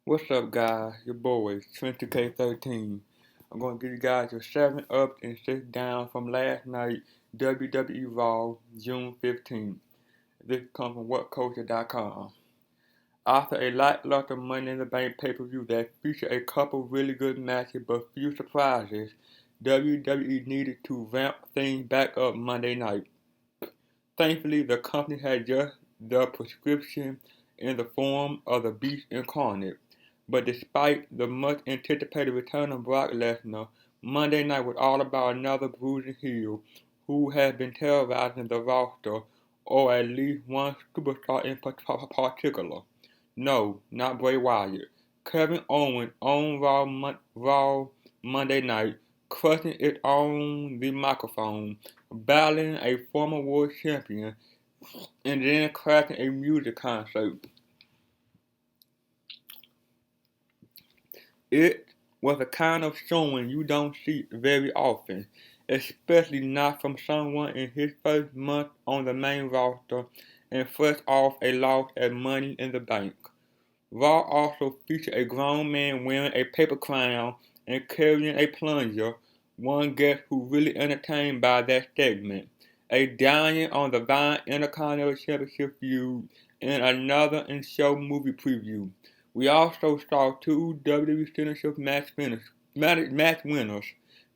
What's up, guys? Your boys, 20K13. I'm going to give you guys your 7 up and 6 down from last night, WWE Raw, June 15th. This comes from WhatCulture.com. After a lackluster Money in the Bank pay-per-view that featured a couple really good matches but few surprises, WWE needed to ramp things back up Monday night. Thankfully, the company had just the prescription in the form of the Beast Incarnate. But despite the much anticipated return of Brock Lesnar, Monday night was all about another bruising heel who has been terrorizing the roster, or at least one superstar in particular. No, not Bray Wyatt. Kevin Owens on Raw Monday night, crushing it on the microphone, battling a former world champion, and then crashing a music concert. It was a kind of showing you don't see very often, especially not from someone in his first month on the main roster and fresh off a loss at Money in the Bank. Raw also featured a grown man wearing a paper crown and carrying a plunger, one guest who really entertained by that segment, a giant on the Vine Intercontinental Championship feud, and another in-show movie preview. We also saw two WWE Championship match winners,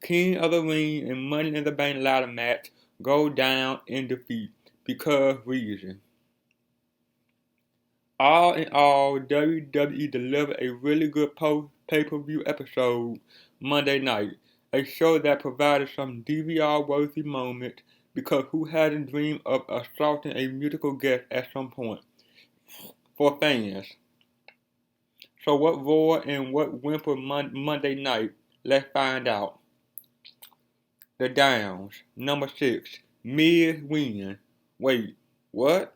King of the Ring and Money in the Bank ladder match, go down in defeat because reason. All in all, WWE delivered a really good post-pay-per-view episode Monday night, a show that provided some DVR-worthy moments because who hadn't dreamed of assaulting a musical guest at some point for fans? So what roared and what whimpered Monday night? Let's find out. The Downs, number 6, Miz win. Wait, what?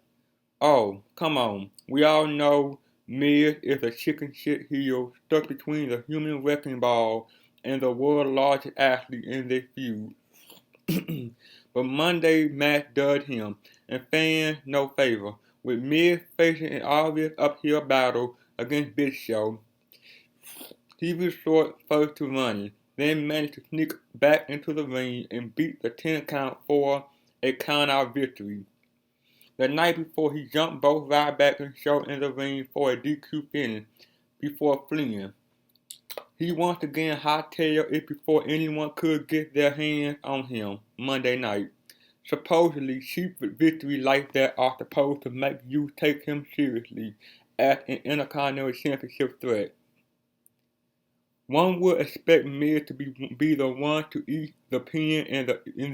Oh, come on. We all know Miz is a chicken shit heel stuck between the human wrecking ball and the world's largest athlete in this feud. But Monday match did him, and fans no favor, with Miz facing an obvious uphill battle against Big Show. He was short first to Money, then managed to sneak back into the ring and beat the 10 count for a count-out victory. The night before, he jumped both Ryback and Show in the ring for a DQ finish before fleeing. He once again hightailed it before anyone could get their hands on him Monday night. Supposedly, cheap victories like that are supposed to make you take him seriously as an Intercontinental Championship threat. One would expect Miz to be the one to eat the pin in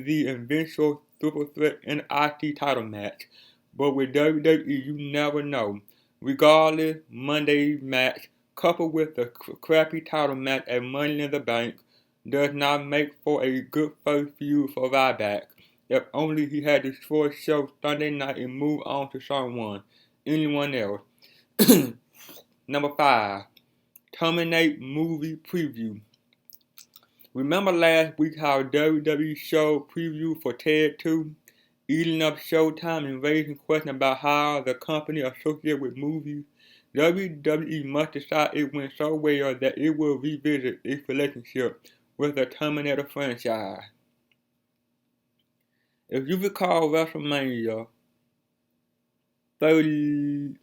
the eventual Super Threat and IC title match, but with WWE you never know. Regardless, Monday's match, coupled with the crappy title match at Money in the Bank, does not make for a good first feud for Ryback. If only he had destroyed Show Sunday night and moved on to anyone else. Number 5. Terminate movie preview. Remember last week how WWE showed preview for Ted 2, eating up Showtime and raising questions about how the company associated with movies? WWE must decide it went so well that it will revisit its relationship with the Terminator franchise. If you recall WrestleMania 31,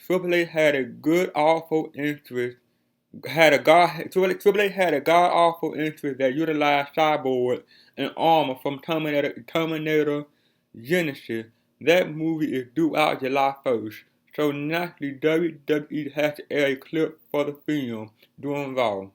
Triple H had a god-awful entrance that utilized cyborg and armor from Terminator Genesis. That movie is due out July 1st, so naturally WWE has to air a clip for the film during Raw.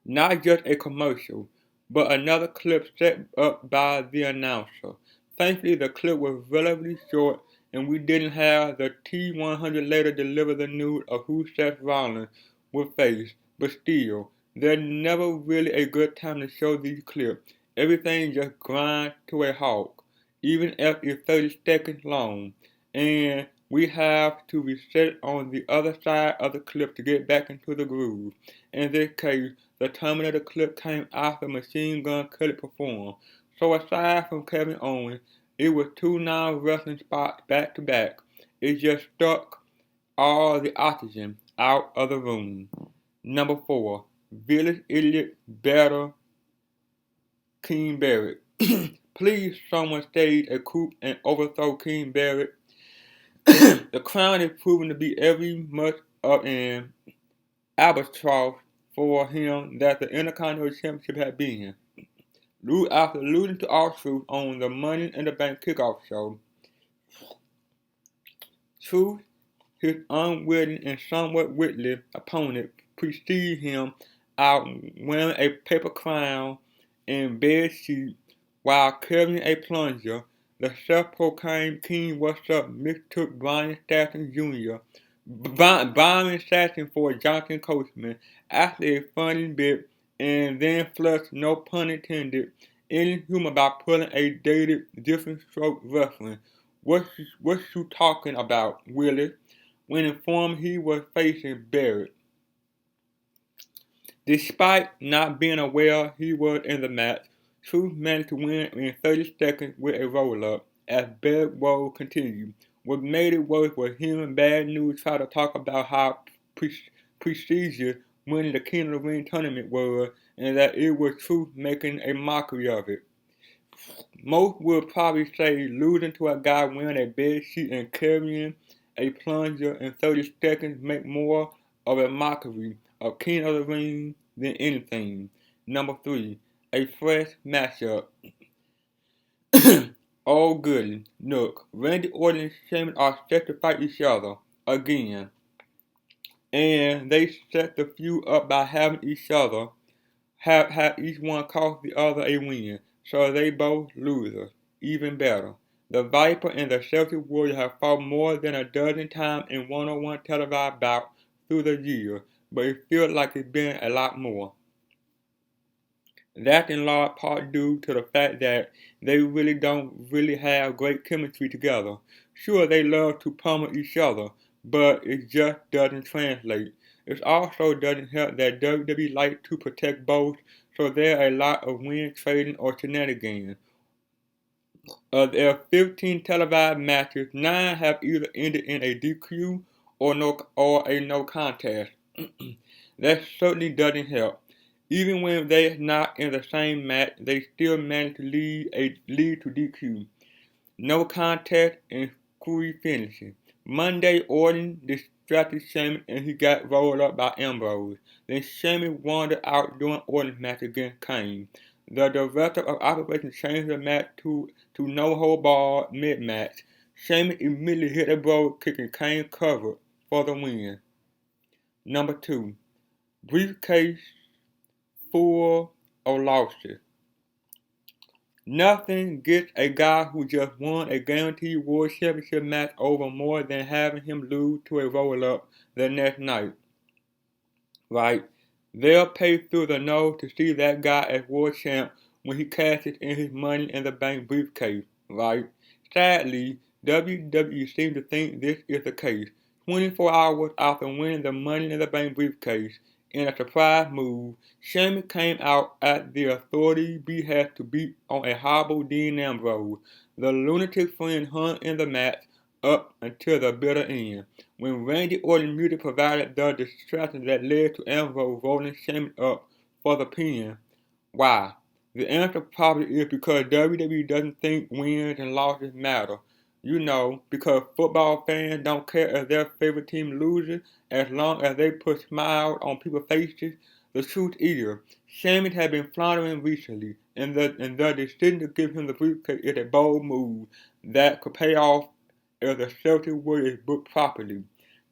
Not just a commercial, but another clip set up by the announcer. Thankfully, the clip was relatively short and we didn't have the T100 later deliver the news of who Seth Rollins would face, but still, there's never really a good time to show these clips. Everything just grinds to a halt, even if it's 30 seconds long, and we have to reset on the other side of the clip to get back into the groove. In this case, the Terminator clip came after Machine Gun Kelly performed, so aside from Kevin Owens, it was two non-wrestling spots back to back. It just sucked all the oxygen out of the room. Number 4. Village idiot battle King Barrett. Please someone stage a coup and overthrow King Barrett. The crown is proven to be every much of an albatross for him that the Intercontinental Championship had been. After losing to R-Truth on the Money in the Bank kickoff show, Truth, his unwitting and somewhat witty opponent, preceded him out wearing a paper crown and bed sheet while carrying a plunger. The self-proclaimed King What's Up mistook Brian Saxon Jr. Byron Saxon for Jonathan Coachman after a funny bit and then flushed, no pun intended, any humor about putting a dated different stroke wrestling. What you talking about, Willie? When informed he was facing Barrett. Despite not being aware he was in the match, Truth managed to win in 30 seconds with a roll-up as Barrett woe continued. What made it worse was hearing Bad News try to talk about how prestigious winning the King of the Ring tournament was and that it was Truth making a mockery of it. Most would probably say losing to a guy wearing a bed sheet and carrying a plunger in 30 seconds make more of a mockery of King of the Ring than anything. Number 3, a fresh matchup. Oh goody, look, Randy Orton and Sheamus are set to fight each other again. And they set the feud up by having each other have each one cost the other a win, so they both losers. Even better. The Viper and the Celtic Warrior have fought more than a dozen times in one-on-one televised bouts through the years, but it feels like it's been a lot more. That's in large part due to the fact that they don't really have great chemistry together. Sure, they love to pummel each other, but it just doesn't translate. It also doesn't help that WWE likes to protect both, so there are a lot of win trading or shenanigans. Of their 15 televised matches, 9 have either ended in a DQ or a no contest. That certainly doesn't help. Even when they're not in the same match, they still manage to lead to DQ. No contest and screwy finishing. Monday, Orton distracted Sheamus and he got rolled up by Ambrose. Then Sheamus wandered out during Orton's match against Kane. The director of operations changed the match to no hold barred mid-match. Sheamus immediately hit a bro kick and Kane covered for the win. Number 2, briefcase full of losses. Nothing gets a guy who just won a guaranteed World Championship match over more than having him lose to a roll-up the next night. Right? They'll pay through the nose to see that guy as World Champ when he cashes in his Money in the Bank briefcase. Right? Sadly, WWE seems to think this is the case. 24 hours after winning the Money in the Bank briefcase, in a surprise move, Sheamus came out at the authority's behest to beat on a hobble Dean Ambrose. The lunatic friend hung in the match up until the bitter end, when Randy Orton's music provided the distraction that led to Ambrose rolling Sheamus up for the pin. Why? The answer probably is because WWE doesn't think wins and losses matter. You know, because football fans don't care if their favorite team loses as long as they put smiles on people's faces. The truth is, Sheamus has been floundering recently, and the decision to give him the briefcase is a bold move that could pay off if the Celtic Warrior is booked properly.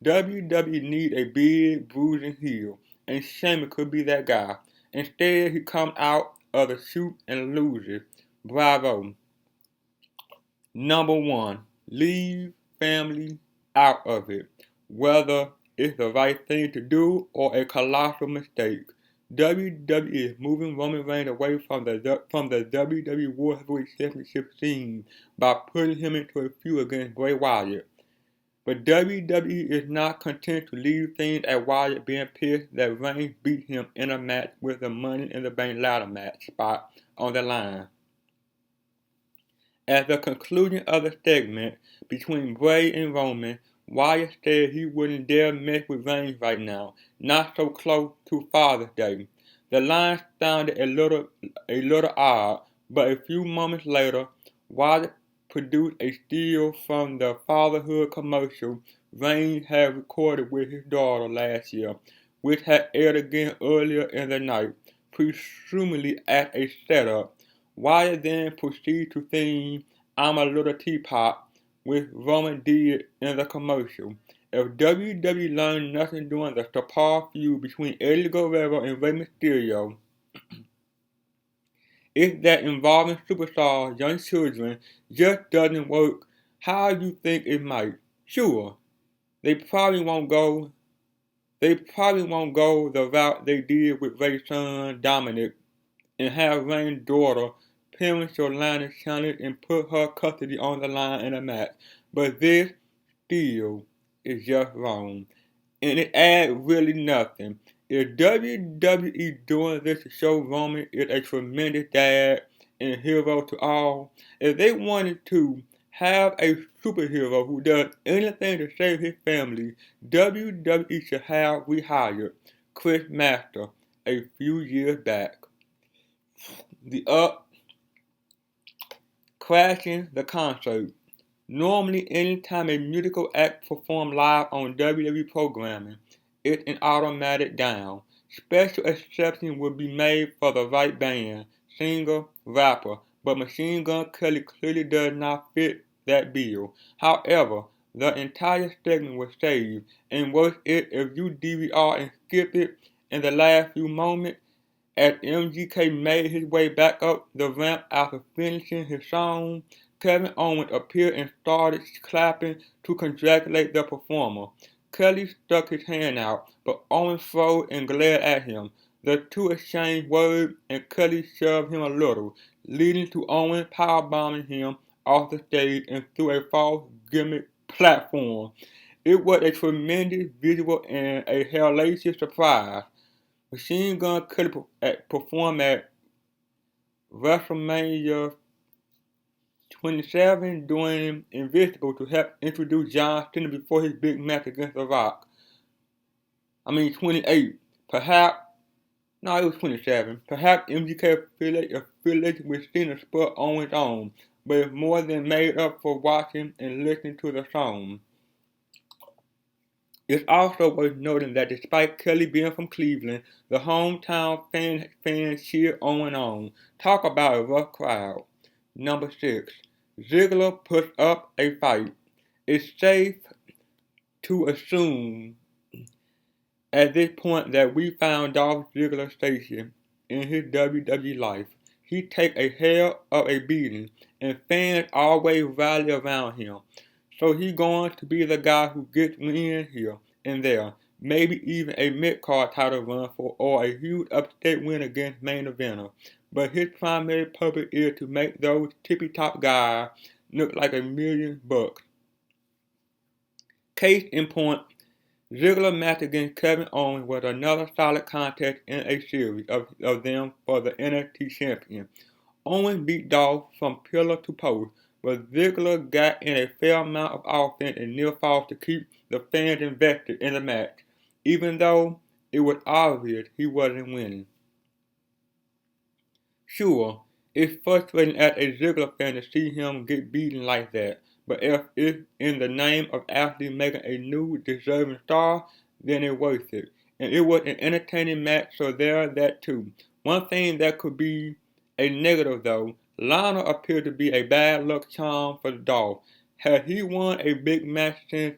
WWE needs a big, bruising heel, and Sheamus could be that guy. Instead, he comes out of the chute and loses. Bravo. Number 1, leave family out of it, whether it's the right thing to do or a colossal mistake. WWE is moving Roman Reigns away from the WWE World Heavyweight Championship scene by putting him into a feud against Bray Wyatt. But WWE is not content to leave things at Wyatt being pissed that Reigns beat him in a match with the Money in the Bank ladder match spot on the line. At the conclusion of the segment between Bray and Roman, Wyatt said he wouldn't dare mess with Reigns right now, not so close to Father's Day. The line sounded a little odd, but a few moments later, Wyatt produced a still from the fatherhood commercial Reigns had recorded with his daughter last year, which had aired again earlier in the night, presumably as a setup. Wyatt then proceeded to sing I'm a Little Teapot, which Roman did in the commercial. If WWE learned nothing during the star feud between Eddie Guerrero and Rey Mysterio, it's that involving superstars, young children, just doesn't work how you think it might. Sure, they probably won't go the route they did with Ray's son Dominic and have Reigns' daughter parents your line of challenge and put her custody on the line in a match. But this still is just wrong. And it adds really nothing. If WWE doing this to show Roman is a tremendous dad and hero to all, if they wanted to have a superhero who does anything to save his family, WWE should have rehired Chris Master a few years back. The crashing the concert. Normally, anytime a musical act performs live on WWE programming, it's an automatic down. Special exception would be made for the right band, singer, rapper, but Machine Gun Kelly clearly does not fit that bill. However, the entire segment was saved, and worse it if you DVR and skip it in the last few moments. As MGK made his way back up the ramp after finishing his song, Kevin Owens appeared and started clapping to congratulate the performer. Kelly stuck his hand out, but Owens froze and glared at him. The two exchanged words and Kelly shoved him a little, leading to Owens powerbombing him off the stage and through a false gimmick platform. It was a tremendous visual and a hellacious surprise. Machine Gun Kelly performed at WrestleMania 27 doing Invisible to help introduce John Cena before his big match against The Rock. 28. It was 27. Perhaps MGK affiliated with Cena spurred Owens on, but it's more than made up for watching and listening to the song. It's also worth noting that despite Kelly being from Cleveland, the hometown fans cheered Owens on. Talk about a rough crowd. Number 6. Ziggler puts up a fight. It's safe to assume at this point that we found Dolph Ziggler's station in his WWE life. He takes a hell of a beating, and fans always rally around him. So he's going to be the guy who gets wins here and there, maybe even a mid-card title run or a huge upstate win against main eventer. But his primary purpose is to make those tippy-top guys look like $1,000,000. Case in point, Ziggler's match against Kevin Owens was another solid contest in a series of them for the NXT champion. Owens beat Dolph from pillar to post, but Ziggler got in a fair amount of offense and near falls to keep the fans invested in the match, even though it was obvious he wasn't winning. Sure, it's frustrating as a Ziggler fan to see him get beaten like that, but if it's in the name of actually making a new deserving star, then it's worth it. And it was an entertaining match, so there's that too. One thing that could be a negative though, Lana appeared to be a bad luck charm for Dolph. Has he won a big match since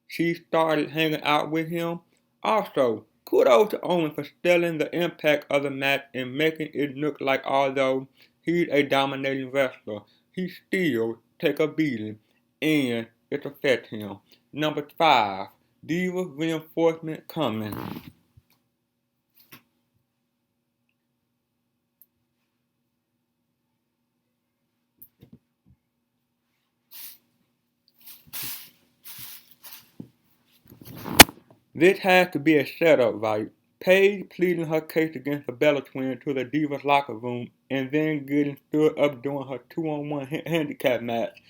she started hanging out with him? Also, kudos to Owens for selling the impact of the match and making it look like although he's a dominating wrestler, he still take a beating and it affects him. Number 5. Diva reinforcement coming. This has to be a setup, right? Paige pleading her case against the Bella Twins to the Divas locker room and then getting stood up during her 2-on-1 handicap match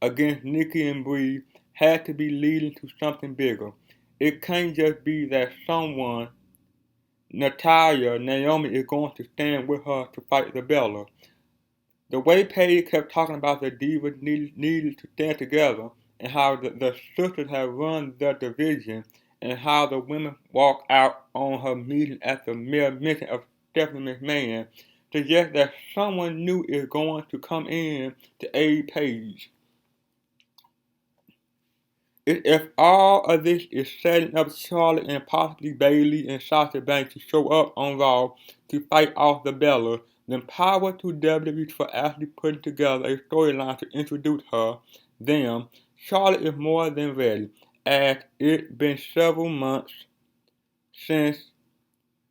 against Nikki and Brie had to be leading to something bigger. It can't just be that someone, Natalya, Naomi, is going to stand with her to fight the Bella. The way Paige kept talking about the Divas needed to stand together and how the sisters have run the division and how the women walked out on her meeting at the mere mention of Stephanie McMahon suggests that someone new is going to come in to aid Paige. If all of this is setting up Charlotte and possibly Bayley and Sasha Banks to show up on Raw to fight off the Bella, then power to WWE for actually putting together a storyline to introduce them. Charlotte is more than ready, as it's been several months since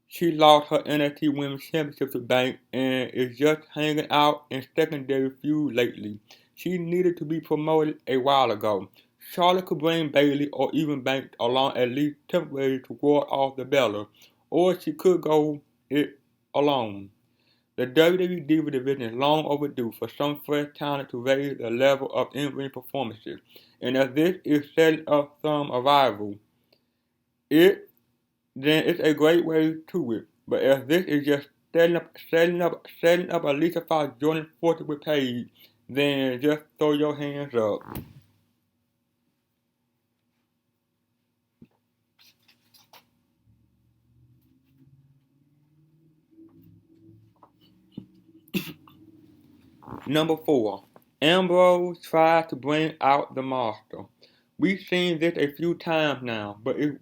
she lost her NXT Women's Championship to Banks and is just hanging out in secondary feud lately. She needed to be promoted a while ago. Charlotte could bring Bayley or even Banks along at least temporarily to ward off the Bella, or she could go it alone. The WWE Diva division is long overdue for some fresh talent to raise the level of in-ring performances, and as this is setting up some arrival, then it's a great way to it. But if this is just setting up Alicia Fox joining forces with Paige, then just throw your hands up. Number 4. Ambrose tried to bring out the monster. We've seen this a few times now, but it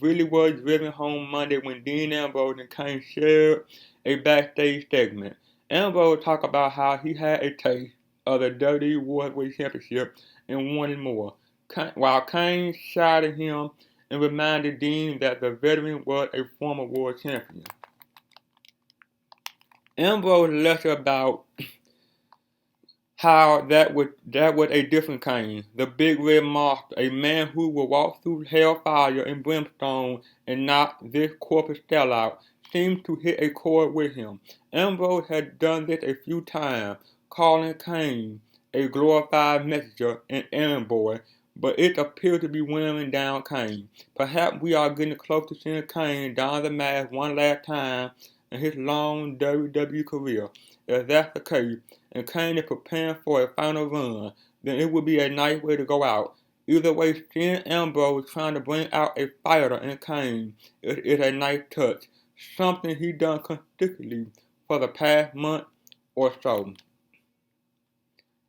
really was driven home Monday when Dean Ambrose and Kane shared a backstage segment. Ambrose talked about how he had a taste of the WWE World Championship and wanted more, while Kane shot at him and reminded Dean that the veteran was a former world champion. Ambrose left about how that was a different Kane, the big red monster, a man who will walk through hellfire and brimstone and not this corporate sellout, seemed to hit a chord with him. Ambrose had done this a few times, calling Kane a glorified messenger and errand boy, but it appeared to be wearing down Kane. Perhaps we are getting close to seeing Kane don the mask one last time in his long WWE career. If that's the case, and Kane is preparing for a final run, then it would be a nice way to go out. Either way, seeing Ambrose trying to bring out a fighter in Kane is a nice touch, something he done consistently for the past month or so.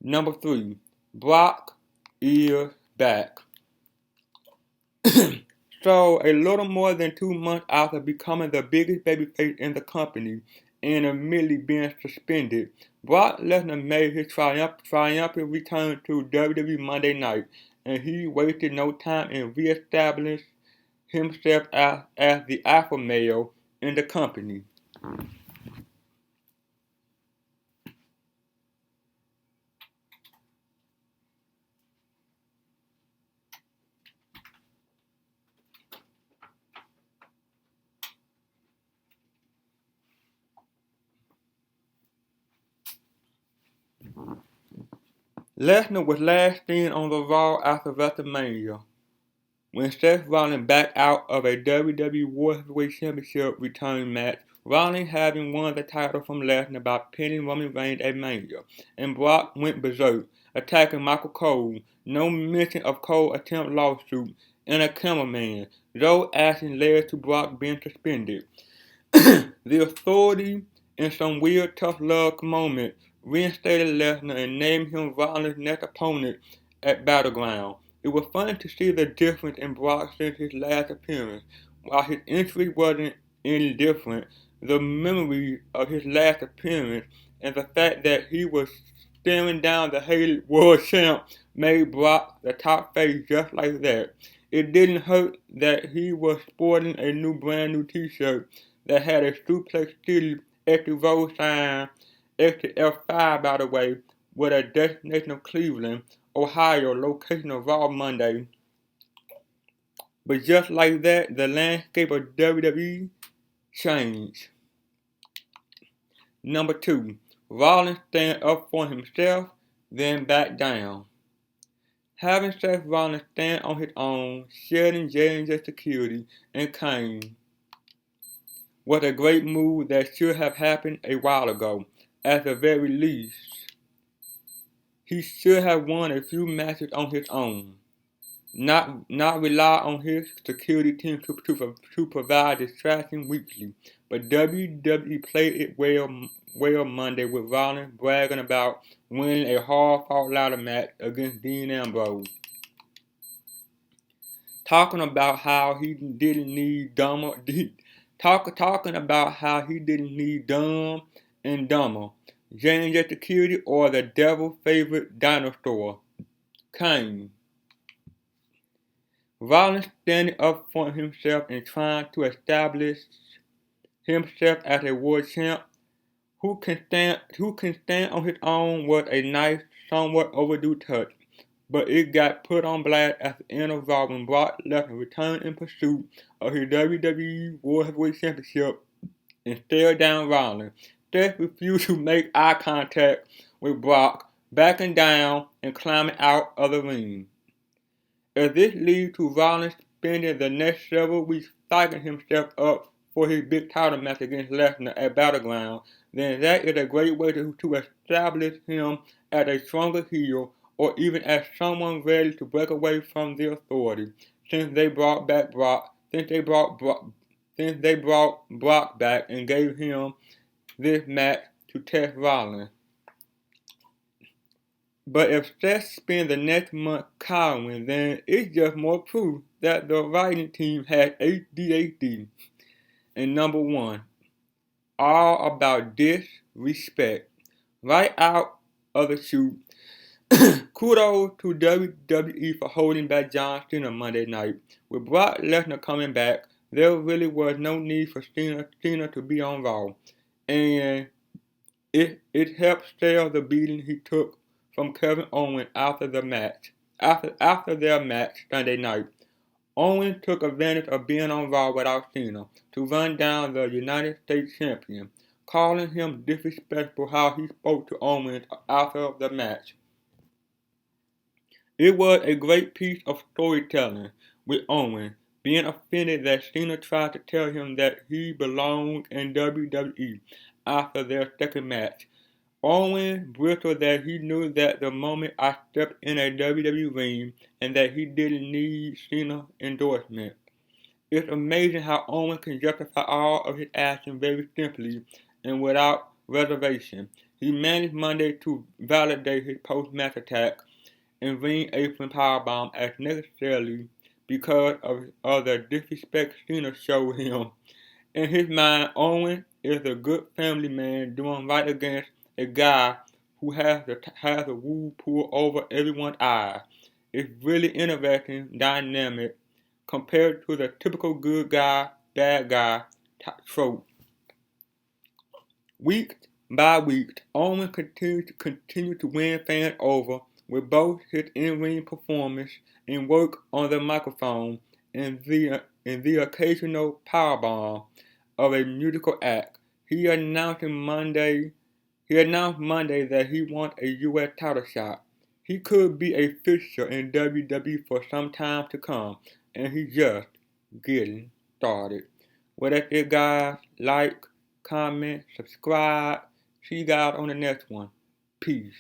Number 3. Brock is back. So, a little more than 2 months after becoming the biggest babyface in the company and immediately being suspended, Brock Lesnar made his triumphant return to WWE Monday night, and he wasted no time in re-establishing himself as the alpha male in the company. Lesnar was last seen on the Raw after WrestleMania, when Seth Rollins backed out of a WWE World Heavyweight Championship return match, Rollins having won the title from Lesnar by pinning Roman Reigns at Mania, and Brock went berserk, attacking Michael Cole, no mention of Cole's attempt lawsuit, and a cameraman, though action led to Brock being suspended. The Authority, in some weird tough love moment, reinstated Lesnar and named him Rollins' next opponent at Battleground. It was fun to see the difference in Brock since his last appearance. While his entry wasn't any different, the memory of his last appearance and the fact that he was staring down the hated world champ made Brock the top face just like that. It didn't hurt that he was sporting a brand new t-shirt that had a Suplex City extra road sign, extra F5 by the way, with a destination of Cleveland, Ohio, location of Raw Monday. But just like that, the landscape of WWE change. Number 2, Rollins stand up for himself, then back down. Having Seth Rollins stand on his own, shedding J&J security, and Kane was a great move that should have happened a while ago. At the very least, he should have won a few matches on his own, not rely on his security team to provide distraction weekly. But WWE played it well Monday with Rollins bragging about winning a hard-fought ladder match against Dean Ambrose. Talking about how he didn't need Dumb and Dumber, J&J Security, or the devil's favorite dinosaur, Kane. Rollins standing up for himself and trying to establish himself as a world champ who can stand on his own was a nice, somewhat overdue touch. But it got put on blast at the end of Raw when Brock Lesnar returned in pursuit of his WWE World Heavyweight Championship and stared down Rollins. Seth refused to make eye contact with Brock, backing down and climbing out of the ring. If this leads to Rollins spending the next several weeks psyching himself up for his big title match against Lesnar at Battleground, then that is a great way to establish him as a stronger heel, or even as someone ready to break away from the authority, since they brought Brock back and gave him this match to test Rollins. But if Seth spends the next month cowering, then it's just more proof that the writing team has ADHD. And number 1, all about disrespect. Right out of the chute, kudos to WWE for holding back John Cena Monday night. With Brock Lesnar coming back, there really was no need for Cena to be on Raw. And it helped sell the beating he took from Kevin Owens after their match Sunday night. Owens took advantage of being on Raw without Cena to run down the United States champion, calling him disrespectful how he spoke to Owens after the match. It was a great piece of storytelling, with Owens being offended that Cena tried to tell him that he belonged in WWE after their second match. Owens bristled that he knew that the moment I stepped in a WWE ring and that he didn't need Cena's endorsement. It's amazing how Owens can justify all of his actions very simply and without reservation. He managed Monday to validate his post-match attack and ring apron powerbomb as necessarily because of the disrespect Cena showed him. In his mind, Owens is a good family man doing right against a guy who has the wool pulled over everyone's eyes. It's really interesting dynamic compared to the typical good guy, bad guy trope. Week by week, Owens continued to win fans over with both his in-ring performance and work on the microphone and the occasional powerbomb of a musical act. He announced Monday that he wants a U.S. title shot. He could be a fixture in WWE for some time to come, and he's just getting started. Well, that's it, guys. Like, comment, subscribe. See you guys on the next one. Peace.